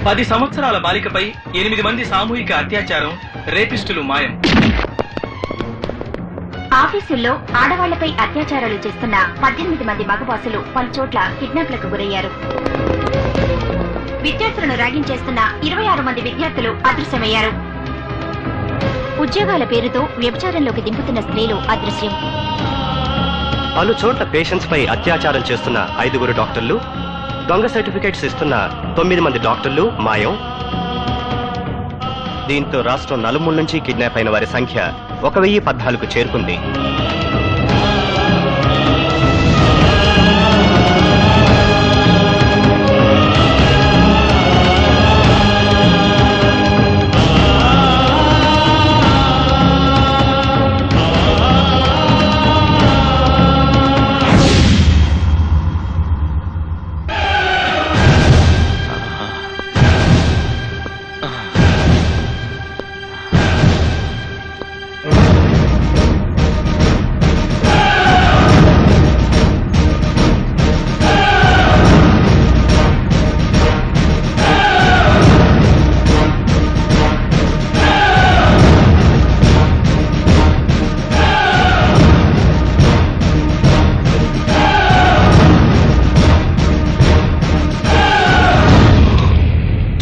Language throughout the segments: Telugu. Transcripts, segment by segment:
10 సంవత్సరాల బాలికపై 8 మంది సామూహిక అత్యాచారం, రేపిస్టులు మాయం. ఆఫీసుల్లో ఆడవాళ్లపై అత్యాచారాలు చేస్తున్న 18 మంది మగబాసులు పలు చోట్ల కిడ్నాప్లకు గురయ్యారు. విద్యార్థులను ర్యాగింగ్ చేస్తున్న 26 మంది విద్యార్థులు అదృశ్యమయ్యారు. ఉద్యోగాల పేరుతో వ్యభిచారంలోకి దింపుతున్న స్త్రీలు అదృశ్యం. పలు చోట్ల పేషెంట్స్ పై అత్యాచారం చేస్తున్న 5 డాక్టర్లు, దొంగ సర్టిఫికేట్స్ ఇస్తున్న 9 మంది డాక్టర్లు మాయం. దీంతో రాష్ట్రం నలుమూల నుంచి కిడ్నాప్ అయిన వారి సంఖ్య 1014కు చేరుకుంది.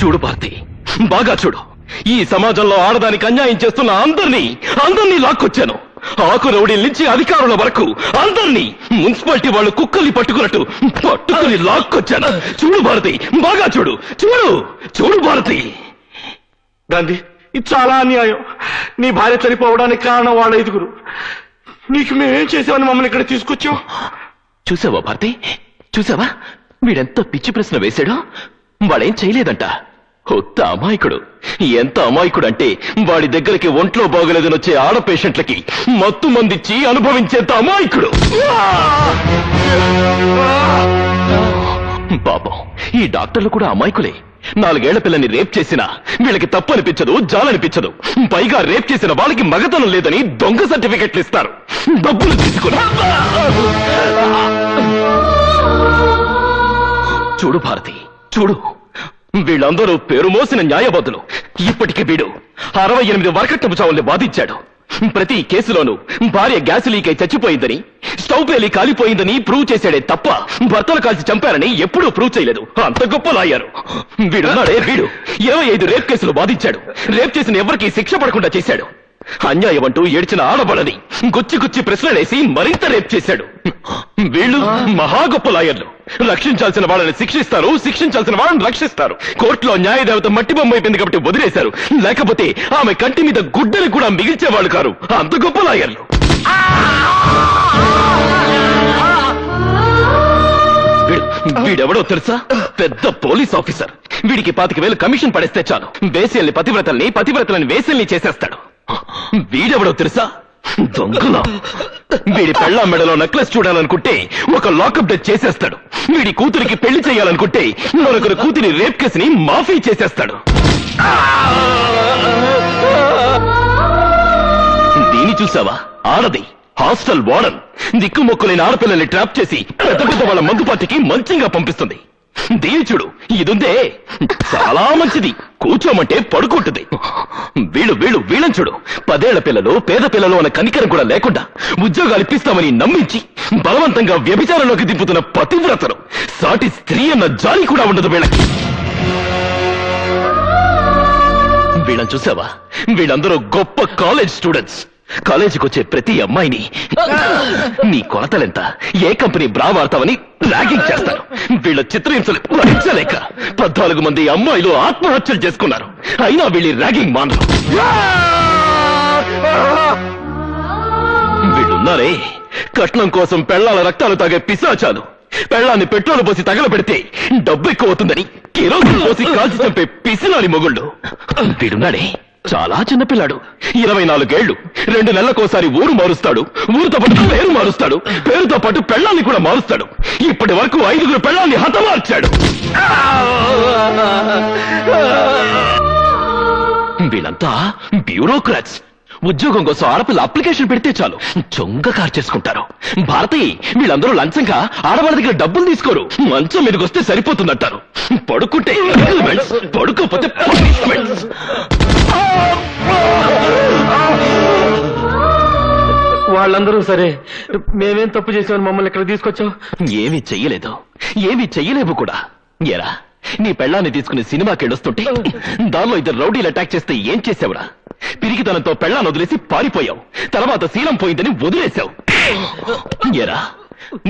చూడు భారతి, బాగా చూడు. ఈ సమాజంలో ఆడదానికి అన్యాయం చేస్తున్న అందరినీ లాక్కొచ్చాను. ఆకు రౌడీల నుంచి అధికారుల వరకు అందరినీ, మున్సిపాలిటీ వాళ్ళు కుక్కల్ని పట్టుకుని లాక్కొచ్చాను. చూడు భారతి, బాగా చూడు. చూడు భారతి. గాంధీ, ఇది చాలా అన్యాయం. నీ భార్య చనిపోవడానికి కారణం వాళ్ళ 5. నీకు మేమేం చేసామని మమ్మల్ని ఇక్కడ తీసుకొచ్చావు? చూసావా భారతి, చూసావా వీడెంత పిచ్చి ప్రశ్న వేశాడో. వాడేం చేయలేదంట. కొత్త అమాయకుడు. ఎంత అమాయకుడు అంటే వాడి దగ్గరికి ఒంట్లో బాగలేదని వచ్చే ఆడ పేషెంట్లకి మత్తు మందిచ్చి అనుభవించేంత అమాయకుడు. పాపం, ఈ డాక్టర్లు కూడా అమాయకులే. 4 ఏళ్ల పిల్లని రేప్ చేసినా వీళ్ళకి తప్పు అనిపించదు, జాలనిపించదు. పైగా రేప్ చేసిన వాళ్ళకి మగతనం లేదని దొంగ సర్టిఫికెట్లు ఇస్తారు, డబ్బులు తీసుకుని. చూడు భారతి, చూడు. వీళ్ళందరూ పేరు మోసిన న్యాయబద్ధులు. ఇప్పటికి వీడు 68 వరకట్నపు చావుల్ని బాధించాడు. ప్రతి కేసులోనూ భార్య గ్యాస్ లీక్ అయి చచ్చిపోయిందని, స్టవ్ పేలి కాలిపోయిందని ప్రూవ్ చేశాడే తప్ప భర్తలు కాల్చి చంపారని ఎప్పుడూ ప్రూవ్ చేయలేదు. అంత గొప్ప లాయరు వీడున్నాడే. వీడు 25 రేప్ కేసులు బాధించాడు. రేప్ చేసిన ఎవరికీ శిక్ష పడకుండా చేశాడు. అన్యాయం అంటూ ఏడ్చిన ఆడబడని గుచ్చి ప్రశ్నలేసి మరింత రేప్ చేశాడు. వీళ్ళు మహా గొప్ప లాయర్లు. రక్షించాల్సిన వాళ్ళని శిక్షిస్తారు, శిక్షించాల్సిన వాళ్ళని రక్షిస్తారు. కోర్టులో న్యాయదేవత మట్టి బొమ్మ అయిపోయింది కాబట్టి వదిలేశారు. లేకపోతే ఆమె కంటి మీద గుడ్డలు కూడా మిగిల్చేవాళ్ళు కారు. అంత గొప్ప లాయర్లు. వీడెవడో తెలుసా? పెద్ద పోలీస్ ఆఫీసర్. వీడికి 25,000 కమిషన్ పడేస్తే చాలు, వేసేల్ని పతివ్రతలని వేసేల్ని చేసేస్తాడు. వీడెవడో తెలుసా? దొంగలా. వీడి పెళ్ళా మెడలో నెక్లెస్ చూడాలనుకుంటే ఒక లాకప్ డెత్ చేసేస్తాడు. వీడి కూతురికి పెళ్లి చేయాలనుకుంటే మరొకరు కూతురి రేప్ కేసుని మాఫీ చేసేస్తాడు. దీని చూసావా? ఆడది హాస్టల్ వార్డన్. దిక్కుమొక్కులైన ఆడపిల్లల్ని ట్రాప్ చేసి పెద్ద వాళ్ళ మందు పార్టీకి మంచిగా పంపిస్తుంది. దీని చూడు, ఇదుందే చాలా మంచిది. కూర్చోమంటే పడుకుంటుంది. వీళ్ళని చూడు. 10 ఏళ్ల పిల్లలు, పేద పిల్లలు అన్న కనికరం కూడా లేకుండా ఉద్యోగాలు ఇప్పిస్తామని నమ్మించి బలవంతంగా వ్యభిచారంలోకి దింపుతున్న పతివ్రతలు. సాటి స్త్రీ అన్న జాలి కూడా ఉండదు వీళ్ళకి. వీళ్ళని చూసావా? వీళ్ళందరూ గొప్ప కాలేజ్ స్టూడెంట్స్. కాలేజీకి వచ్చే ప్రతి అమ్మాయిని నీ కొలతలెంత, ఏ కంపెనీ బ్రా వాడతావని ర్యాగింగ్ చేస్తారు. వీళ్ళ చిత్రహింసలు భరించలేక 14 మంది అమ్మాయిలు ఆత్మహత్యలు చేసుకున్నారు. అయినా వీళ్ళ ర్యాగింగ్ మానరు. వీళ్ళున్నారే, కట్నం కోసం పెళ్లాల రక్తాలు తాగే పిశాచాలు. పెళ్లాన్ని పెట్రోల్ పోసి తగలబెడితే డబ్బు ఎక్కువ అవుతుందని కిరోసిన్ పోసి కాల్చి చంపే పిసినాలి మొగుళ్ళు. వీడున్నాడే, చాలా చిన్నపిల్లాడు. 24 ఏళ్లు. 2 నెలలకోసారి ఊరు మారుస్తాడు. ఊరుతో పాటు పేరు మారుస్తాడు. పేరుతో పాటు పెళ్లాన్ని కూడా మారుస్తాడు. ఇప్పటి వరకు 5 పెళ్లాన్ని హతమార్చాడు. వీళ్ళంతా బ్యూరోక్రాట్స్. ఉద్యోగం కోసం ఆడపిల్ల అప్లికేషన్ పెడితే చాలు చొంగ కార్ చేసుకుంటారు. భారతి, వీళ్ళందరూ లంచంగా ఆడవాళ్ళ దగ్గర డబ్బులు తీసుకోరు. మంచం మీదకి వస్తే సరిపోతుందంటారు. పడుకుంటే పడుకోపోతే punishments. వాళ్ళందరూ సరే, మేమేం తప్పు చేసామని మమ్మల్ని ఇక్కడ తీసుకొచ్చావు? ఏమీ చెయ్యలేదు, ఏమీ చెయ్యలేవు కూడా. ఎరా, నీ పెళ్ళాన్ని తీసుకుని సినిమాకి వెళ్ళొస్తుంటే దానిలో ఇద్దరు రౌడీలు అటాక్ చేస్తే ఏం చేసావురా? పిరికితనంతో పెళ్ళాన్ని వదిలేసి పారిపోయావు. తర్వాత శీలం పోయిందని వదిలేశావు. ఎరా,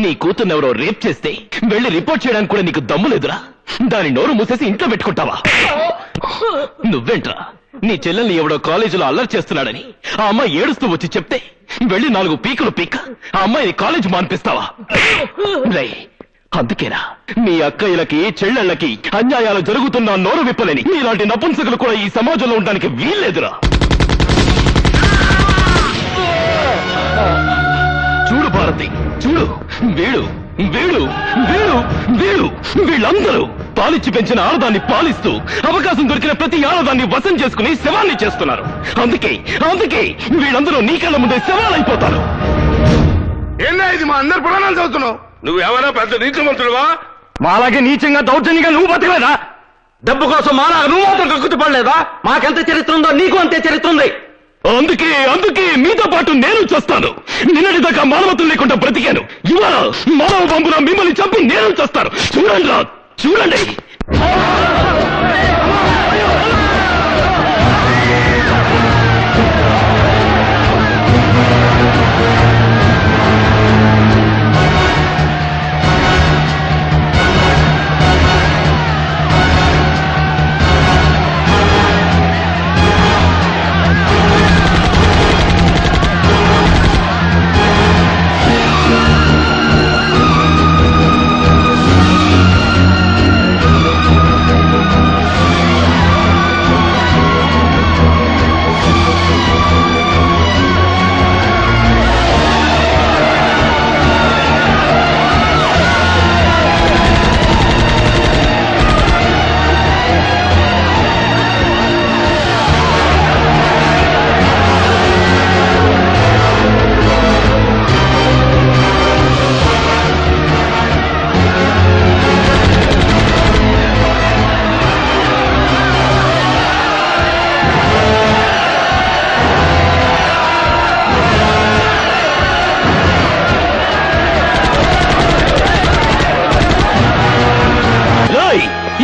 నీ కూతుర్నెవరో రేప్ చేస్తే వెళ్ళి రిపోర్ట్ చేయడానికి కూడా నీకు దమ్ము లేదురా? దాని నోరు మూసేసి ఇంట్లో పెట్టుకుంటావా? నువ్వేంట్రా, నీ చెల్లెల్ని ఎవడో కాలేజీలో అల్లరి చేస్తున్నాడని ఆ అమ్మాయి ఏడుస్తూ వచ్చి చెప్తే వెళ్ళి 4 పీకులు పీక్క ఆ అమ్మాయిని కాలేజ్ మాన్పిస్తావా? రై, అందుకేనా మీ అక్కయ్యలకి చెల్లెళ్ళకి అన్యాయాలు జరుగుతున్నా నోరు విప్పలేని మీలాంటి నపుంసకులు కూడా ఈ సమాజంలో ఉండడానికి వీల్లేదురా. చూడు భారతి, చూడు, వీడు వీడు వీడు వీడు వీళ్ళందరూ పాలిచ్చి పెంచిన ఆడదాన్ని పాలిస్తూ అవకాశం దొరికిన ప్రతి ఆడదాన్ని వశం చేసుకుని శవాన్ని చేస్తున్నారు. అందుకే అందుకే వీళ్ళందరూ నీ కళ్ళ ముందే శవాలైపోతారు. ఏందా ఇది మా అందరు పురాణాలు చదువుతున్నావు? నువ్వేమైనా పెద్ద నీతిమంతుడువా? మాలాగే నీచంగా దౌర్జన్యంగా నువ్వు బతకలేదా? డబ్బు కోసం మాలాగా నువ్వు మాత్రం కక్కుతు పడలేదా? మాకెంత చరిత్ర ఉందో నీకు అంతే చరిత్ర ఉంది. అందుకే అందుకే మీతో పాటు నేను చేస్తాను. నిన్నటిదాకా మానవత్వం లేకుండా బ్రతికాను. ఇవాళ మానవ పంపున మిమ్మల్ని చంపి నేను చేస్తాను. చూడండి రా, చూడండి.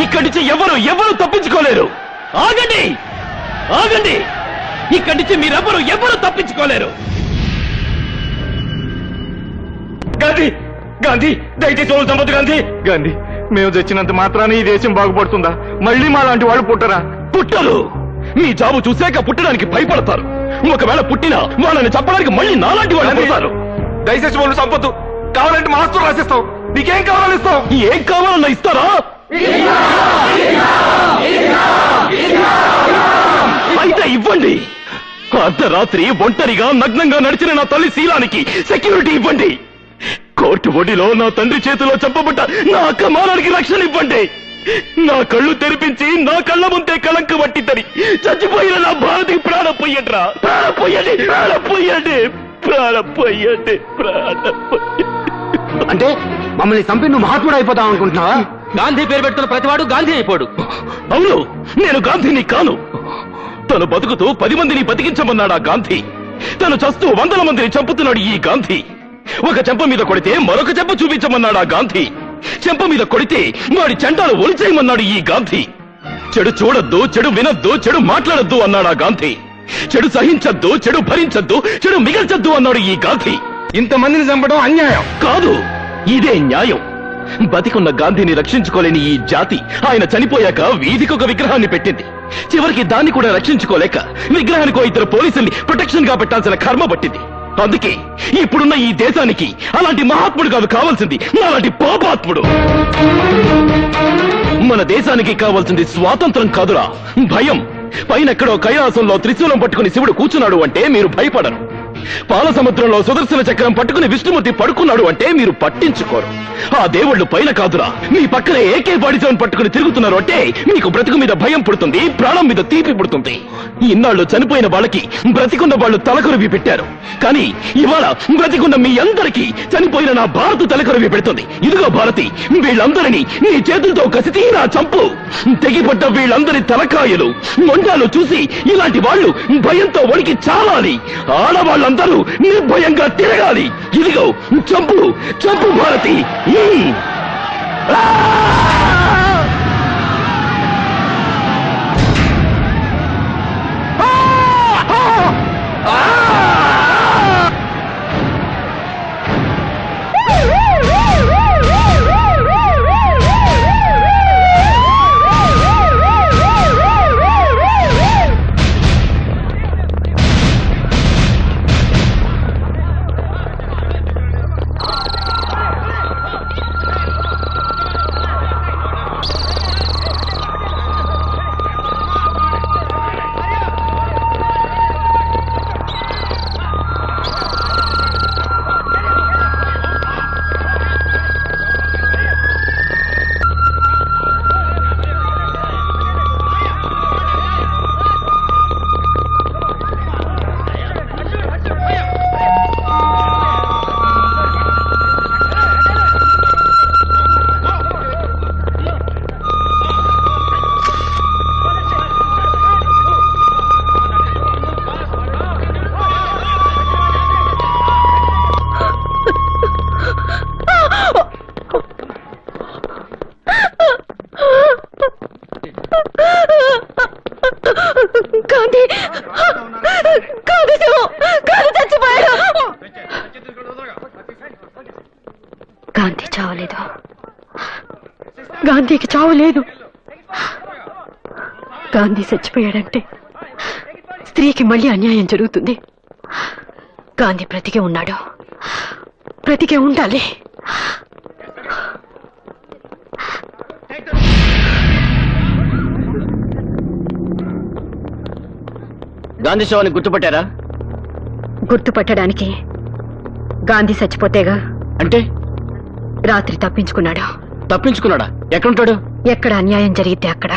ఇక్కడి నుంచి ఎవరు తప్పించుకోలేరు. ఆగండి, ఆగండి, ఇక్కడి నుంచి ఎవరు తప్పించుకోలేరు. గాంధీ, గాంధీ, దయచేసి వాళ్ళు చంపదు. గాంధీ, గాంధీ, మేము చచ్చినంత మాత్రాన్ని ఈ దేశం బాగుపడుతుందా? మళ్ళీ మా లాంటి వాళ్ళు పుట్టరా? పుట్టరు. మీ జాబు చూశాక పుట్టడానికి భయపడతారు. ఒకవేళ పుట్టినా వాళ్ళని చంపడానికి మళ్ళీ నాలాంటి వాళ్ళు పుడతారు. దయచేసి వాళ్ళు చంపొద్దు. కావాలంటే మా ఆస్తులు రాసిస్తాం. నీకేం కావాలని ఇస్తాం. ఏం కావాలన్నా ఇస్తారా? అయితే ఇవ్వండి. అర్ధరాత్రి ఒంటరిగా నగ్నంగా నడిచిన నా తల్లి శీలానికి సెక్యూరిటీ ఇవ్వండి. కోర్టు ఒడిలో నా తండ్రి చేతిలో చంపబడ్డ నా అక్క మానానికి రక్షణ ఇవ్వండి. నా కళ్ళు తెరిపించి నా కళ్ళ ముందే కళంక పట్టిద్దని చచ్చిపోయిన నా భారతికి ప్రాణం పోయండి రా. ప్రాణం పోయండి, ప్రాణం పోయండి, ప్రాణం పోయండి, ప్రాణం పోయండి. అంటే మమ్మల్ని చంపి నువ్వు మహాత్ముడు అయిపోతావు అనుకుంటున్నావా? గాంధీ పేరు పెడుతున్న ప్రతివాడు గాంధీ అయిపోడు. అవును, నేను గాంధీని కాను. తను బతుకుతూ 10 మందిని బతికించమన్నాడా గాంధీ. తను చస్తూ 100 మందిని చంపుతున్నాడు ఈ గాంధీ. ఒక చెంప మీద కొడితే మరొక చెంప చూపించమన్నాడా గాంధీ. చెంప మీద కొడితే వాడి చెంటాలు ఒలిచేయమన్నాడు ఈ గాంధీ. చెడు చూడొద్దు, చెడు వినొద్దు, చెడు మాట్లాడొద్దు అన్నాడా గాంధీ. చెడు సహించొద్దు, చెడు భరించొద్దు, చెడు మిగల్చొద్దు అన్నాడు ఈ గాంధీ. ఇంతమందిని చంపడం అన్యాయం కాదు, ఇదే న్యాయం. బతికున్న గాంధీని రక్షించుకోలేని ఈ జాతి ఆయన చనిపోయాక వీధికొక విగ్రహాన్ని పెట్టింది. చివరికి దాన్ని కూడా రక్షించుకోలేక విగ్రహానికో 2 పోలీసుల్ని ప్రొటెక్షన్ గా పెట్టాల్సిన కర్మ పట్టింది. అందుకే ఇప్పుడున్న ఈ దేశానికి అలాంటి మహాత్ముడు కాదు కావాల్సింది, అలాంటి పాపాత్ముడు. మన దేశానికి కావాల్సింది స్వాతంత్రం కాదురా, భయం. పైనెక్కడో కైలాసంలో త్రిశూలం పట్టుకుని శివుడు కూర్చున్నాడు అంటే మీరు భయపడరు. పాల సముద్రంలో సుదర్శన చక్రం పట్టుకుని విష్ణుమూర్తి పడుకున్నాడు అంటే మీరు పట్టించుకోరు. ఆ దేవుళ్ళు పైన కాదురా, మీ పక్కనే ఏకే బాడీజోన్ పట్టుకుని తిరుగుతున్నారు అంటే మీకు బ్రతుకు మీద భయం పుడుతుంది, ప్రాణం మీద తీపి పుడుతుంది. ఇన్నాళ్ళు చనిపోయిన వాళ్ళకి బ్రతికున్న వాళ్ళు తలకొరివి పెట్టారు, కానీ ఇవాళ బ్రతికున్న మీ అందరికీ చనిపోయిన నా భారత్ తలకొరివి పెడుతుంది. ఇదిగో భారతి, వీళ్ళందరినీ నీ చేతులతో కసితీరా చంపు. తెగిపడ్డ వీళ్ళందరి తలకాయలు మొండాలు చూసి ఇలాంటి వాళ్ళు భయంతో వణికి చావాలి. ఆడవాళ్ళందరూ నిర్భయంగా తిరగాలి. ఇదిగో చంపు, చంపు భారతి. గాంధీ చావలేదు, గాంధీకి చావలేదు. గాంధీ చచ్చిపోయాడంటే స్త్రీకి మళ్ళీ అన్యాయం జరుగుతుంది. గాంధీ బ్రతికే ఉన్నాడు, బ్రతికే ఉండాలి. గాంధీ శవాన్ని గుర్తుపట్టారా? గుర్తుపట్టడానికి గాంధీ చచ్చిపోతేగా. అంటే రాత్రి తప్పించుకున్నాడు. తప్పించుకున్నాడా? ఎక్కడుంటాడు? ఎక్కడ అన్యాయం జరిగితే అక్కడ.